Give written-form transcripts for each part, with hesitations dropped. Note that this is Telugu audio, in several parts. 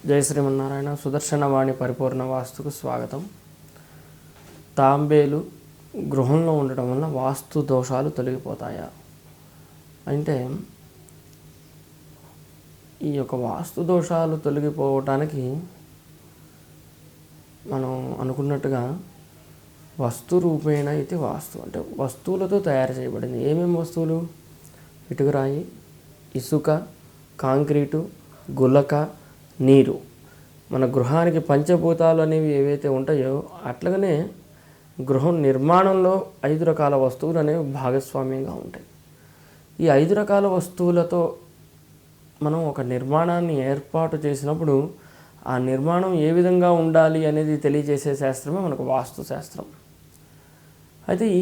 జై శ్రీమన్నారాయణ. సుదర్శనవాణి పరిపూర్ణ వాస్తుకు స్వాగతం. తాంబేలు గృహంలో ఉండటం వల్ల వాస్తు దోషాలు తొలగిపోతాయా అంటే, ఈ యొక్క వాస్తు దోషాలు తొలగిపోవటానికి మనం అనుకున్నట్టుగా వస్తు రూపేణ అయితే వాస్తు అంటే వస్తువులతో తయారు చేయబడింది. ఏమేమి వస్తువులు? ఇటుకరాయి, ఇసుక, కాంక్రీటు, గులక, నీరు. మన గృహానికి పంచభూతాలు అనేవి ఏవైతే ఉంటాయో అట్లాగనే గృహం నిర్మాణంలో 5 రకాల వస్తువులు అనేవి భాగస్వామ్యంగా ఉంటాయి. ఈ 5 రకాల వస్తువులతో మనం ఒక నిర్మాణాన్ని ఏర్పాటు చేసినప్పుడు ఆ నిర్మాణం ఏ విధంగా ఉండాలి అనేది తెలియజేసే శాస్త్రమే మనకు వాస్తు శాస్త్రం. అయితే ఈ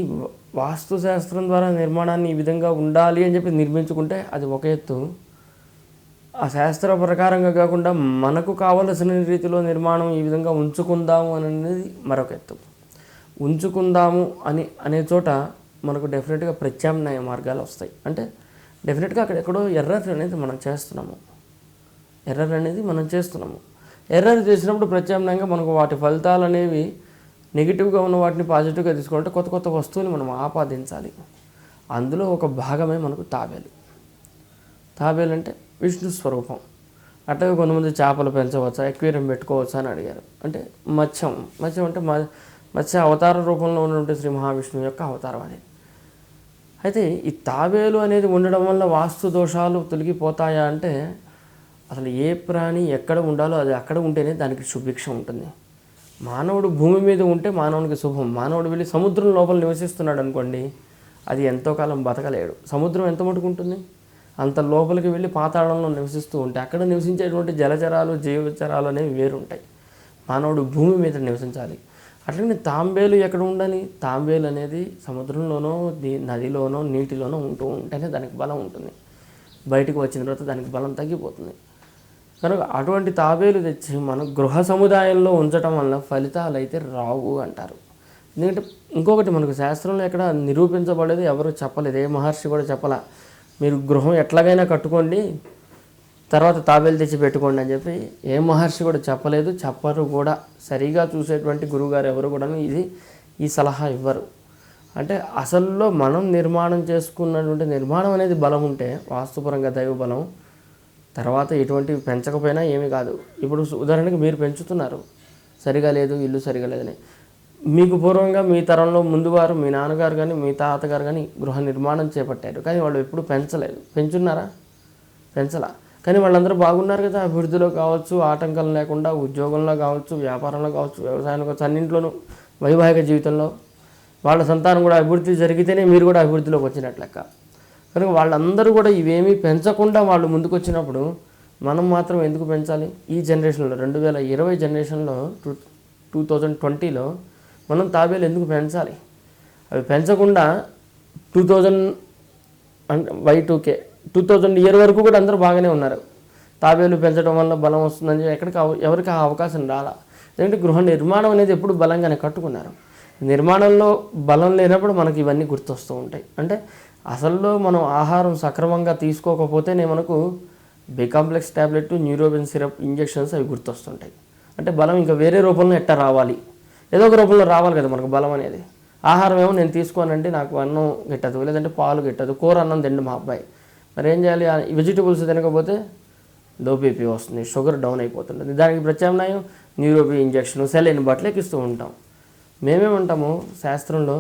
వాస్తు శాస్త్రం ద్వారా నిర్మాణాన్ని ఈ విధంగా ఉండాలి అని చెప్పి నిర్మించుకుంటే అది ఒక ఎత్తు. ఆ శాస్త్ర ప్రకారంగా కాకుండా మనకు కావలసిన రీతిలో నిర్మాణం ఈ విధంగా ఉంచుకుందాము అనేది మరొక ఎత్తు. ఉంచుకుందాము అనే చోట మనకు డెఫినెట్గా ప్రత్యామ్నాయ మార్గాలు వస్తాయి. అంటే డెఫినెట్గా అక్కడ ఎక్కడో ఎర్రర్ అనేది మనం చేస్తున్నాము. ఎర్రర్ చేసినప్పుడు ప్రత్యామ్నాయంగా మనకు వాటి ఫలితాలు అనేవి నెగిటివ్గా ఉన్న వాటిని పాజిటివ్గా తీసుకుంటే కొత్త కొత్త వస్తువులు మనం ఆపాదించాలి. అందులో ఒక భాగమే మనకు తాబేలు. తాబేలు అంటే విష్ణు స్వరూపం. అట్లాగే కొంతమంది చేపలు పెంచవచ్చా, ఎక్వేరియం పెట్టుకోవచ్చా అని అడిగారు. అంటే మత్స్యం అంటే మత్స్య అవతార రూపంలో ఉన్నటువంటి శ్రీ మహావిష్ణువు యొక్క అవతారం అది. అయితే ఈ తాబేలు అనేది ఉండడం వల్ల వాస్తు దోషాలు తొలగిపోతాయా అంటే, అసలు ఏ ప్రాణి ఎక్కడ ఉండాలో అది అక్కడ ఉంటేనే దానికి సుభిక్ష ఉంటుంది. మానవుడు భూమి మీద ఉంటే మానవునికి శుభం. మానవుడు వెళ్ళి సముద్రం లోపల నివసిస్తున్నాడు అనుకోండి, అది ఎంతో కాలం బతకలేడు. సముద్రం ఎంత మటుకు ఉంటుంది? అంత లోపలికి వెళ్ళి పాతాళంలో నివసిస్తూ ఉంటే అక్కడ నివసించేటువంటి జలచరాలు, జీవచరాలు అనేవి వేరుంటాయి. మానవుడు భూమి మీద నివసించాలి. అట్లనే తాంబేలు ఎక్కడ ఉండాలి? తాంబేలు అనేది సముద్రంలోనో నదిలోనో నీటిలోనో ఉంటూ ఉంటేనే దానికి బలం ఉంటుంది. బయటకు వచ్చిన తర్వాత దానికి బలం తగ్గిపోతుంది. కనుక అటువంటి తాబేలు తెచ్చి మన గృహ సముదాయంలో ఉంచడం వల్ల ఫలితాలు అయితే రావు అంటారు. ఎందుకంటే ఇంకొకటి మనకు శాస్త్రంలో ఎక్కడ నిరూపించబడేది ఎవరు చెప్పలేదు. ఏ మహర్షి కూడా చెప్పలా మీరు గృహం ఎట్లాగైనా కట్టుకోండి, తర్వాత తాబేలు తెచ్చి పెట్టుకోండి అని చెప్పి ఏ మహర్షి కూడా చెప్పలేదు, చెప్పరు కూడా. సరిగా చూసేటువంటి గురువుగారు ఎవరు కూడా ఈ సలహా ఇవ్వరు. అంటే అసల్లో మనం నిర్మాణం చేసుకున్నటువంటి నిర్మాణం అనేది బలం ఉంటే, వాస్తుపరంగా దైవ బలం, తర్వాత ఎటువంటివి పెంచకపోయినా ఏమీ కాదు. ఇప్పుడు ఉదాహరణకి మీరు పెంచుతున్నారు, సరిగా లేదు, ఇల్లు సరిగా లేదని. మీకు పూర్వంగా మీ తరంలో ముందువారు, మీ నాన్నగారు కానీ మీ తాతగారు కానీ గృహ నిర్మాణం చేపట్టారు, కానీ వాళ్ళు ఎప్పుడు పెంచలేదు. పెంచలా. కానీ వాళ్ళందరూ బాగున్నారు కదా, అభివృద్ధిలో కావచ్చు, ఆటంకం లేకుండా, ఉద్యోగంలో కావచ్చు, వ్యాపారంలో కావచ్చు, వ్యవసాయంలో కావచ్చు, అన్నింట్లోనూ వైవాహిక జీవితంలో వాళ్ళ సంతానం కూడా అభివృద్ధి జరిగితేనే మీరు కూడా అభివృద్ధిలోకి వచ్చినట్లు లెక్క. కనుక వాళ్ళందరూ కూడా ఇవేమీ పెంచకుండా వాళ్ళు ముందుకు వచ్చినప్పుడు మనం మాత్రం ఎందుకు పెంచాలి? ఈ జనరేషన్లో 2020 జనరేషన్లో 2020లో మనం తాబేలు ఎందుకు పెంచాలి? అవి పెంచకుండా 2000 ఇయర్ వరకు కూడా అందరూ బాగానే ఉన్నారు. తాబేలు పెంచడం వల్ల బలం వస్తుందని ఎవరికి ఆ అవకాశం రాలా. ఎందుకంటే గృహ నిర్మాణం అనేది ఎప్పుడు బలంగానే కట్టుకున్నారు. నిర్మాణంలో బలం లేనప్పుడు మనకి ఇవన్నీ గుర్తొస్తూ ఉంటాయి. అంటే అసల్లో మనం ఆహారం సక్రమంగా తీసుకోకపోతేనే మనకు B complex tablet, Neurobion syrup injections అవి గుర్తొస్తుంటాయి. అంటే బలం ఇంకా వేరే రూపంలో ఎట్టా రావాలి, ఏదో ఒక రూపంలో రావాలి కదా మనకు బలం అనేది. ఆహారం ఏమో నేను తీసుకోనంటే నాకు అన్నం గిట్టదు, లేదంటే పాలు గిట్టదు, కూర అన్నం తిండి మా అబ్బాయి. మరి ఏం చేయాలి? వెజిటబుల్స్ తినకపోతే లో బీపీ వస్తుంది, షుగర్ డౌన్ అయిపోతుంటుంది. దానికి ప్రత్యామ్నాయం న్యూరోబీ ఇంజెక్షన్, సెలైన్ బట్టలు ఎక్కిస్తూ ఉంటాం. మేమేమంటాము శాస్త్రంలో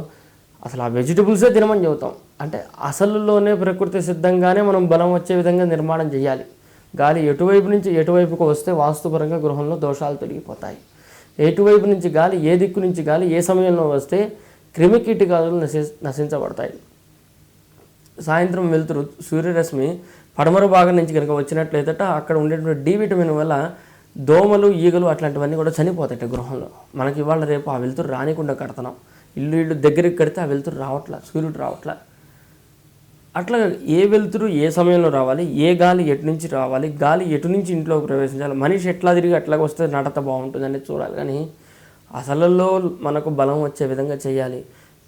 అసలు ఆ వెజిటబుల్సే తినమని చెబుతాం. అంటే అసలులోనే ప్రకృతి సిద్ధంగానే మనం బలం వచ్చే విధంగా నిర్మాణం చేయాలి. గాలి ఎటువైపు నుంచి ఎటువైపుకు వస్తే వాస్తుపరంగా గృహంలో దోషాలు తొలగిపోతాయి. ఎటువైపు నుంచి గాలి, ఏ దిక్కు నుంచి గాలి ఏ సమయంలో వస్తే క్రిమికీటకాలు నశించబడతాయి. సాయంత్రం వెలుతురు, సూర్యరశ్మి పడమర భాగం నుంచి కనుక వచ్చినట్లయితే అక్కడ ఉండేటువంటి డి విటమిన్ వల్ల దోమలు, ఈగలు అట్లాంటివన్నీ కూడా చనిపోతాయి గృహంలో. మనకి ఇవాళ రేపు ఆ వెలుతురు రానికుండా కడుతున్నాం. ఇల్లు దగ్గరికి కడితే ఆ వెలుతురు రావట్లా, సూర్యుడు రావట్లా. అట్లా ఏ వెలుతురు ఏ సమయంలో రావాలి, ఏ గాలి ఎటు నుంచి రావాలి, గాలి ఎటు నుంచి ఇంట్లోకి ప్రవేశించాలి, మనిషి ఎట్లా తిరిగి అట్లాగ వస్తే నడత బాగుంటుంది అనేది చూడాలి. కానీ అసలులో మనకు బలం వచ్చే విధంగా చేయాలి.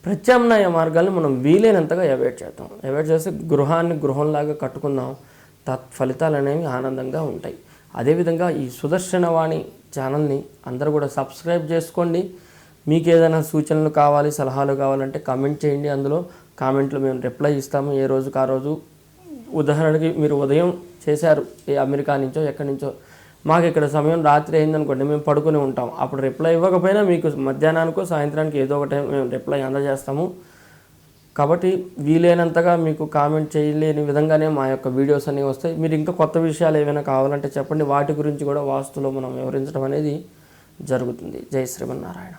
ప్రత్యామ్నాయ మార్గాలను మనం వీలైనంతగా అవాయిడ్ చేద్దాం. అవాయిడ్ చేస్తే గృహాన్ని గృహంలాగా కట్టుకుందాం. తత్ఫలితాలు అనేవి ఆనందంగా ఉంటాయి. అదేవిధంగా ఈ సుదర్శనవాణి ఛానల్ని అందరూ కూడా సబ్స్క్రైబ్ చేసుకోండి. మీకు ఏదైనా సూచనలు కావాలి, సలహాలు కావాలంటే కామెంట్ చేయండి. అందులో కామెంట్లో మేము రిప్లై ఇస్తాము ఏ రోజుకి ఆ రోజు. ఉదాహరణకి మీరు ఉదయం చేశారు అమెరికా నుంచో ఎక్కడి నుంచో, మాకు ఇక్కడ సమయం రాత్రి అయిందనుకోండి, మేము పడుకొని ఉంటాం. అప్పుడు రిప్లై ఇవ్వకపోయినా మీకు మధ్యాహ్నానికో సాయంత్రానికి ఏదో ఒక టైం మేము రిప్లై అందజేస్తాము. కాబట్టి వీలైనంతగా మీకు కామెంట్ చేయలేని విధంగానే మా యొక్క వీడియోస్ అనేవి వస్తాయి. మీరు ఇంకా కొత్త విషయాలు ఏమైనా కావాలంటే చెప్పండి, వాటి గురించి కూడా వాస్తులో మనం వివరించడం అనేది జరుగుతుంది. జై శ్రీమన్నారాయణ.